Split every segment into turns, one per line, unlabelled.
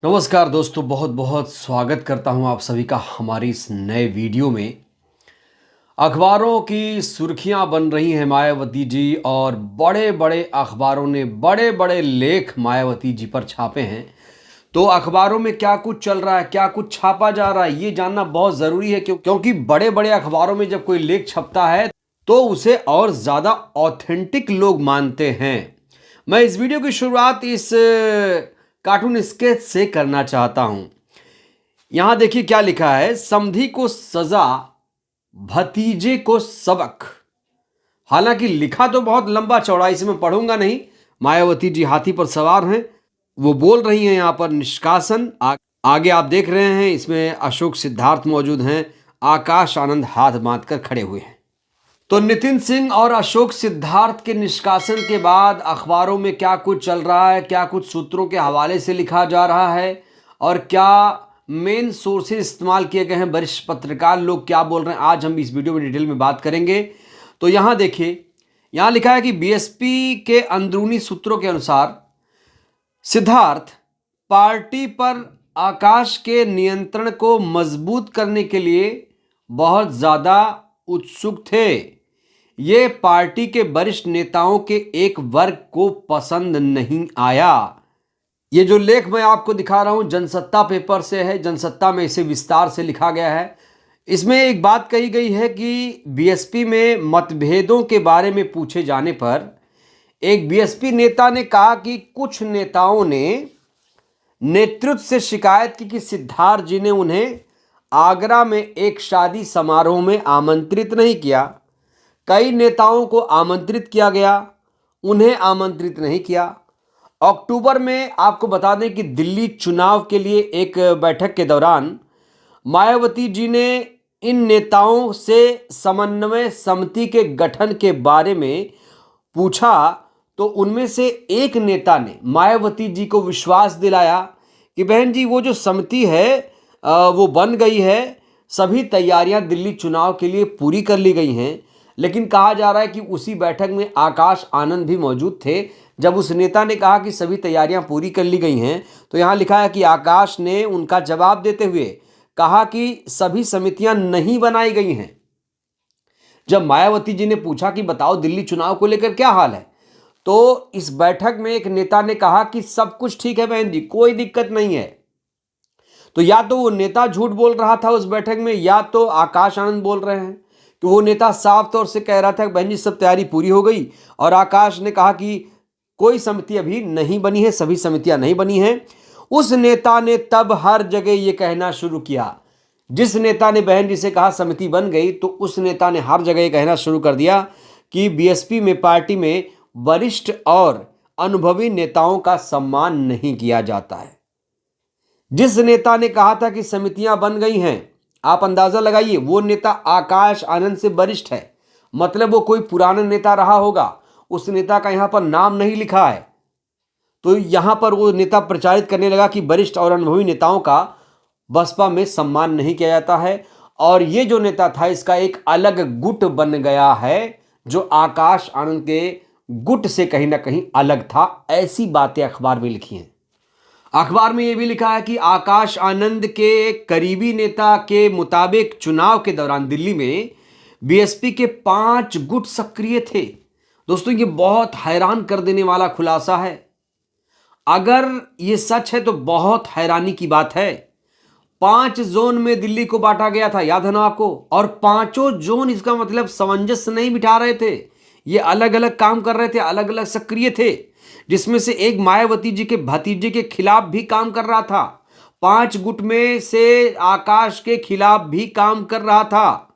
नमस्कार दोस्तों, बहुत बहुत स्वागत करता हूं आप सभी का हमारी इस नए वीडियो में। अखबारों की सुर्खियां बन रही हैं मायावती जी, और बड़े बड़े अखबारों ने बड़े बड़े लेख मायावती जी पर छापे हैं। तो अखबारों में क्या कुछ चल रहा है, क्या कुछ छापा जा रहा है, ये जानना बहुत ज़रूरी है। क्योंकि बड़े बड़े अखबारों में जब कोई लेख छपता है तो उसे और ज़्यादा ऑथेंटिक लोग मानते हैं। मैं इस वीडियो की शुरुआत इस कार्टून स्केच से करना चाहता हूं। यहां देखिए क्या लिखा है। समधी को सजा, भतीजे को सबक। हालांकि लिखा तो बहुत लंबा चौड़ा, इसे मैं पढ़ूंगा नहीं। मायावती जी हाथी पर सवार हैं, वो बोल रही हैं यहां पर निष्कासन। आगे आप देख रहे हैं, इसमें अशोक सिद्धार्थ मौजूद हैं, आकाश आनंद हाथ बांध कर खड़े हुए हैं। तो नितिन सिंह और अशोक सिद्धार्थ के निष्कासन के बाद अखबारों में क्या कुछ चल रहा है, क्या कुछ सूत्रों के हवाले से लिखा जा रहा है, और क्या मेन सोर्सेज इस्तेमाल किए गए हैं, वरिष्ठ पत्रकार लोग क्या बोल रहे हैं, आज हम इस वीडियो में डिटेल में बात करेंगे। तो यहां देखिए, यहां लिखा है कि बीएसपी के अंदरूनी सूत्रों के अनुसार सिद्धार्थ पार्टी पर आकाश के नियंत्रण को मजबूत करने के लिए बहुत ज्यादा उत्सुक थे। ये पार्टी के वरिष्ठ नेताओं के एक वर्ग को पसंद नहीं आया। ये जो लेख मैं आपको दिखा रहा हूं जनसत्ता पेपर से है, जनसत्ता में इसे विस्तार से लिखा गया है। इसमें एक बात कही गई है कि बीएसपी में मतभेदों के बारे में पूछे जाने पर एक बीएसपी नेता ने कहा कि कुछ नेताओं ने नेतृत्व से शिकायत की कि सिद्धार्थ जी ने उन्हें आगरा में एक शादी समारोह में आमंत्रित नहीं किया। कई नेताओं को आमंत्रित किया गया, उन्हें आमंत्रित नहीं किया। अक्टूबर में आपको बता दें कि दिल्ली चुनाव के लिए एक बैठक के दौरान मायावती जी ने इन नेताओं से समन्वय समिति के गठन के बारे में पूछा, तो उनमें से एक नेता ने मायावती जी को विश्वास दिलाया कि बहन जी, वो जो समिति है वो बन गई है, सभी तैयारियां दिल्ली चुनाव के लिए पूरी कर ली गई हैं। लेकिन कहा जा रहा है कि उसी बैठक में आकाश आनंद भी मौजूद थे। जब उस नेता ने कहा कि सभी तैयारियां पूरी कर ली गई हैं, तो यहां लिखा है कि आकाश ने उनका जवाब देते हुए कहा कि सभी समितियां नहीं बनाई गई हैं। जब मायावती जी ने पूछा कि बताओ दिल्ली चुनाव को लेकर क्या हाल है, तो इस बैठक में एक नेता ने कहा कि सब कुछ ठीक है बहन जी, कोई दिक्कत नहीं है। तो या तो वो नेता झूठ बोल रहा था उस बैठक में, या तो आकाश आनंद बोल रहे हैं। कि वो नेता साफ तौर से कह रहा था कि बहन जी सब तैयारी पूरी हो गई, और आकाश ने कहा कि कोई समिति अभी नहीं बनी है, सभी समितियां नहीं बनी हैं। उस नेता ने तब हर जगह ये कहना शुरू किया, जिस नेता ने बहन जी से कहा समिति बन गई, तो उस नेता ने हर जगह ये कहना शुरू कर दिया कि बीएसपी में, पार्टी में वरिष्ठ और अनुभवी नेताओं का सम्मान नहीं किया जाता है। जिस नेता ने कहा था कि समितियां बन गई हैं, आप अंदाजा लगाइए, वो नेता आकाश आनंद से वरिष्ठ है। मतलब वो कोई पुराना नेता रहा होगा, उस नेता का यहां पर नाम नहीं लिखा है। तो यहां पर वो नेता प्रचारित करने लगा कि वरिष्ठ और अनुभवी नेताओं का बसपा में सम्मान नहीं किया जाता है। और ये जो नेता था, इसका एक अलग गुट बन गया है, जो आकाश आनंद के गुट से कहीं ना कहीं अलग था। ऐसी बातें अखबार में लिखी हैं। अखबार में यह भी लिखा है कि आकाश आनंद के करीबी नेता के मुताबिक चुनाव के दौरान दिल्ली में बीएसपी के 5 गुट सक्रिय थे। दोस्तों, ये बहुत हैरान कर देने वाला खुलासा है। अगर ये सच है तो बहुत हैरानी की बात है। 5 जोन में दिल्ली को बांटा गया था, याद है ना आपको, और पांचों जोन इसका मतलब सामंजस्य नहीं बिठा रहे थे। ये अलग अलग काम कर रहे थे, अलग अलग सक्रिय थे, जिसमें से एक मायावती जी के भतीजे के खिलाफ भी काम कर रहा था। 5 गुट में से आकाश के खिलाफ भी काम कर रहा था।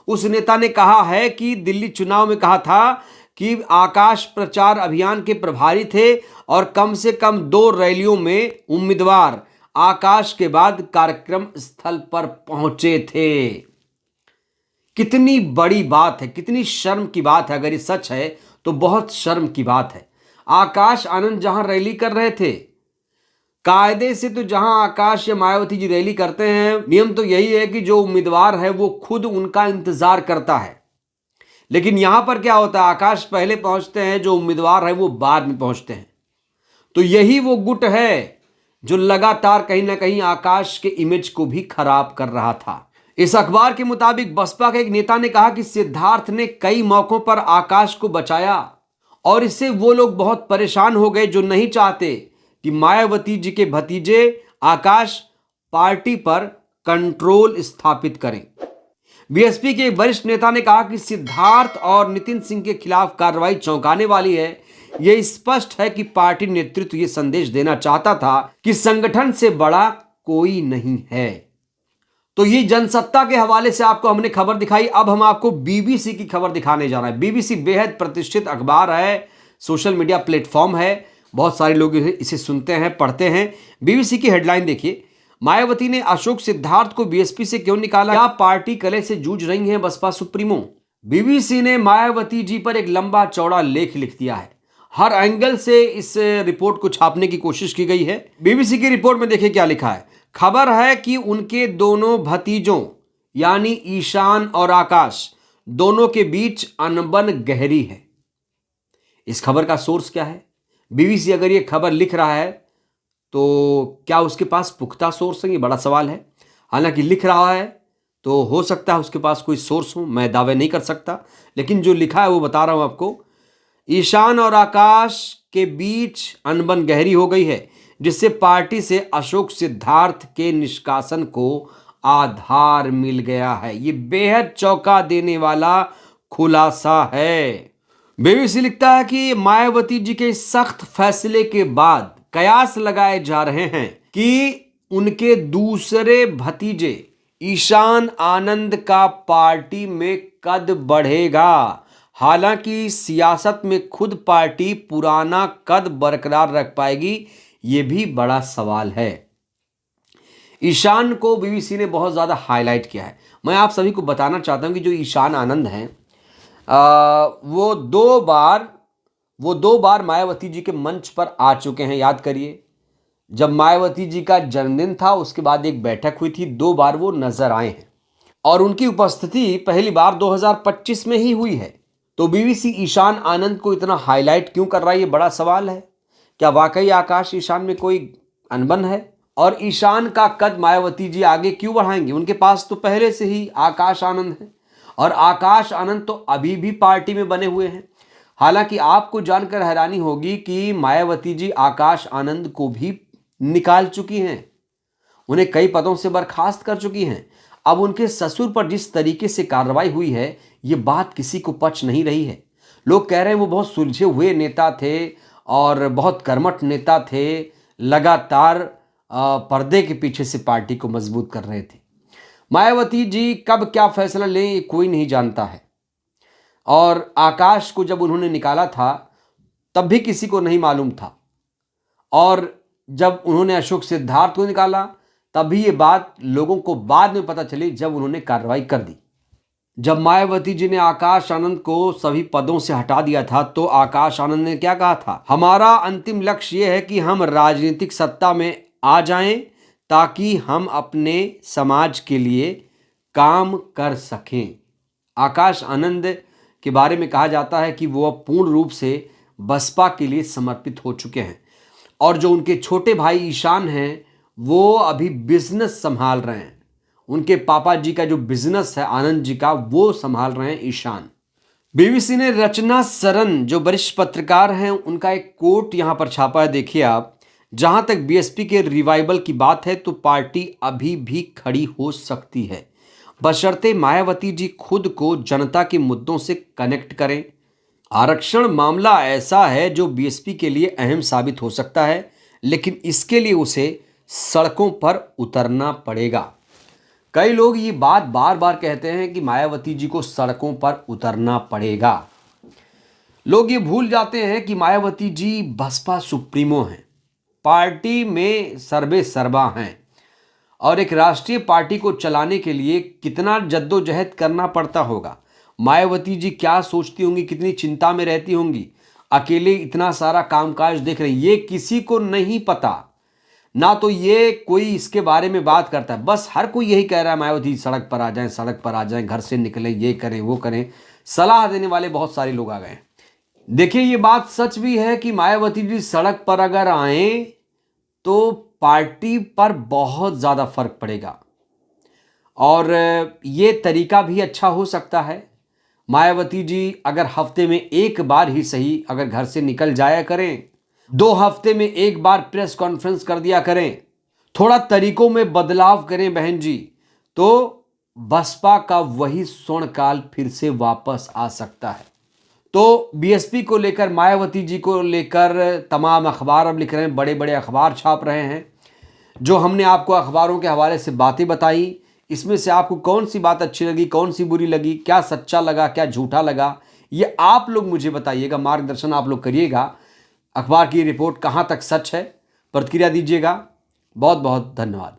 उस नेता ने कहा है कि दिल्ली चुनाव में कहा था कि आकाश प्रचार अभियान के प्रभारी थे, और कम से कम 2 रैलियों में उम्मीदवार आकाश के बाद कार्यक्रम स्थल पर पहुंचे थे। कितनी बड़ी बात है, कितनी शर्म की बात है। अगर ये सच है तो बहुत शर्म की बात है। आकाश आनंद जहां रैली कर रहे थे, कायदे से तो जहां आकाश या मायावती जी रैली करते हैं, नियम तो यही है कि जो उम्मीदवार है वो खुद उनका इंतजार करता है। लेकिन यहां पर क्या होता है, आकाश पहले पहुंचते हैं, जो उम्मीदवार है वो बाद में पहुंचते हैं। तो यही वो गुट है जो लगातार कहीं ना कहीं आकाश के इमेज को भी खराब कर रहा था। इस अखबार के मुताबिक बसपा के एक नेता ने कहा कि सिद्धार्थ ने कई मौकों पर आकाश को बचाया और इससे वो लोग बहुत परेशान हो गए जो नहीं चाहते कि मायावती जी के भतीजे आकाश पार्टी पर कंट्रोल स्थापित करें। बीएसपी के एक वरिष्ठ नेता ने कहा कि सिद्धार्थ और नितिन सिंह के खिलाफ कार्रवाई चौंकाने वाली है। यह स्पष्ट है कि पार्टी नेतृत्व यह संदेश देना चाहता था कि संगठन से बड़ा कोई नहीं है। तो ये जनसत्ता के हवाले से आपको हमने खबर दिखाई। अब हम आपको बीबीसी की खबर दिखाने जा रहे हैं। बीबीसी बेहद प्रतिष्ठित अखबार है, सोशल मीडिया प्लेटफॉर्म है, बहुत सारे लोग इसे सुनते हैं, पढ़ते हैं। बीबीसी की हेडलाइन देखिए, मायावती ने अशोक सिद्धार्थ को बीएसपी से क्यों निकाला, क्या पार्टी कलह से जूझ रही है बसपा सुप्रीमो। बीबीसी ने मायावती जी पर एक लंबा चौड़ा लेख लिख दिया है। हर एंगल से इस रिपोर्ट को छापने की कोशिश की गई है। बीबीसी की रिपोर्ट में देखिए क्या लिखा है। खबर है कि उनके दोनों भतीजों यानी ईशान और आकाश दोनों के बीच अनबन गहरी है। इस खबर का सोर्स क्या है? बीबीसी अगर ये खबर लिख रहा है तो क्या उसके पास पुख्ता सोर्स है? ये बड़ा सवाल है। हालांकि लिख रहा है तो हो सकता है उसके पास कोई सोर्स हो, मैं दावे नहीं कर सकता, लेकिन जो लिखा है वो बता रहा हूं आपको। ईशान और आकाश के बीच अनबन गहरी हो गई है, जिससे पार्टी से अशोक सिद्धार्थ के निष्कासन को आधार मिल गया है। ये बेहद चौंका देने वाला खुलासा है। बीबीसी लिखता है कि मायावती जी के सख्त फैसले के बाद कयास लगाए जा रहे हैं कि उनके दूसरे भतीजे ईशान आनंद का पार्टी में कद बढ़ेगा। हालांकि सियासत में खुद पार्टी पुराना कद बरकरार रख पाएगी, यह भी बड़ा सवाल है। ईशान को बीबीसी ने बहुत ज्यादा हाईलाइट किया है। मैं आप सभी को बताना चाहता हूं कि जो ईशान आनंद हैं वो दो बार मायावती जी के मंच पर आ चुके हैं। याद करिए, जब मायावती जी का जन्मदिन था उसके बाद एक बैठक हुई थी, 2 बार वो नजर आए हैं और उनकी उपस्थिति पहली बार 2025 में ही हुई है। तो बीबीसी ईशान आनंद को इतना हाईलाइट क्यों कर रहा है, ये बड़ा सवाल है। क्या वाकई आकाश ईशान में कोई अनबन है? और ईशान का कद मायावती जी आगे क्यों बढ़ाएंगे? उनके पास तो पहले से ही आकाश आनंद है और आकाश आनंद तो अभी भी पार्टी में बने हुए हैं। हालांकि आपको जानकर हैरानी होगी कि मायावती जी आकाश आनंद को भी निकाल चुकी हैं, उन्हें कई पदों से बर्खास्त कर चुकी हैं। अब उनके ससुर पर जिस तरीके से कार्रवाई हुई है, ये बात किसी को पच नहीं रही है। लोग कह रहे हैं वो बहुत सुलझे हुए नेता थे और बहुत कर्मठ नेता थे, लगातार पर्दे के पीछे से पार्टी को मजबूत कर रहे थे। मायावती जी कब क्या फैसला लें ये कोई नहीं जानता है। और आकाश को जब उन्होंने निकाला था तब भी किसी को नहीं मालूम था, और जब उन्होंने अशोक सिद्धार्थ को निकाला तब भी ये बात लोगों को बाद में पता चली जब उन्होंने कार्रवाई कर दी। जब मायावती जी ने आकाश आनंद को सभी पदों से हटा दिया था तो आकाश आनंद ने क्या कहा था? हमारा अंतिम लक्ष्य यह है कि हम राजनीतिक सत्ता में आ जाएं ताकि हम अपने समाज के लिए काम कर सकें। आकाश आनंद के बारे में कहा जाता है कि वो पूर्ण रूप से बसपा के लिए समर्पित हो चुके हैं और जो उनके छोटे भाई ईशान हैं वो अभी बिजनेस संभाल रहे हैं। उनके पापा जी का जो बिजनेस है आनंद जी का, वो संभाल रहे हैं ईशान। बीबीसी ने रचना सरन जो वरिष्ठ पत्रकार हैं उनका एक कोट यहां पर छापा है, देखिए आप। जहां तक बीएसपी के रिवाइवल की बात है तो पार्टी अभी भी खड़ी हो सकती है, बशर्ते मायावती जी खुद को जनता के मुद्दों से कनेक्ट करें। आरक्षण मामला ऐसा है जो बीएसपी के लिए अहम साबित हो सकता है, लेकिन इसके लिए उसे सड़कों पर उतरना पड़ेगा। कई लोग ये बात बार बार कहते हैं कि मायावती जी को सड़कों पर उतरना पड़ेगा। लोग ये भूल जाते हैं कि मायावती जी बसपा सुप्रीमो हैं, पार्टी में सर्वे सर्वा हैं और एक राष्ट्रीय पार्टी को चलाने के लिए कितना जद्दोजहद करना पड़ता होगा। मायावती जी क्या सोचती होंगी, कितनी चिंता में रहती होंगी, अकेले इतना सारा कामकाज देख रही, ये किसी को नहीं पता। ना तो ये कोई इसके बारे में बात करता है, बस हर कोई यही कह रहा है मायावती सड़क पर आ जाएं, सड़क पर आ जाएं, घर से निकलें, ये करें वो करें। सलाह देने वाले बहुत सारे लोग आ गए। देखिए ये बात सच भी है कि मायावती जी सड़क पर अगर आए तो पार्टी पर बहुत ज़्यादा फर्क पड़ेगा। और ये तरीका भी अच्छा हो सकता है। मायावती जी अगर हफ्ते में एक बार ही सही अगर घर से निकल जाया करें, 2 हफ्ते में एक बार प्रेस कॉन्फ्रेंस कर दिया करें, थोड़ा तरीकों में बदलाव करें बहन जी, तो बसपा का वही स्वर्ण काल फिर से वापस आ सकता है। तो बीएसपी को लेकर, मायावती जी को लेकर तमाम अखबार अब लिख रहे हैं, बड़े बड़े अखबार छाप रहे हैं। जो हमने आपको अखबारों के हवाले से बातें बताई, इसमें से आपको कौन सी बात अच्छी लगी, कौन सी बुरी लगी, क्या सच्चा लगा, क्या झूठा लगा, ये आप लोग मुझे बताइएगा, मार्गदर्शन आप लोग करिएगा। अखबार की रिपोर्ट कहाँ तक सच है, प्रतिक्रिया दीजिएगा। बहुत बहुत धन्यवाद।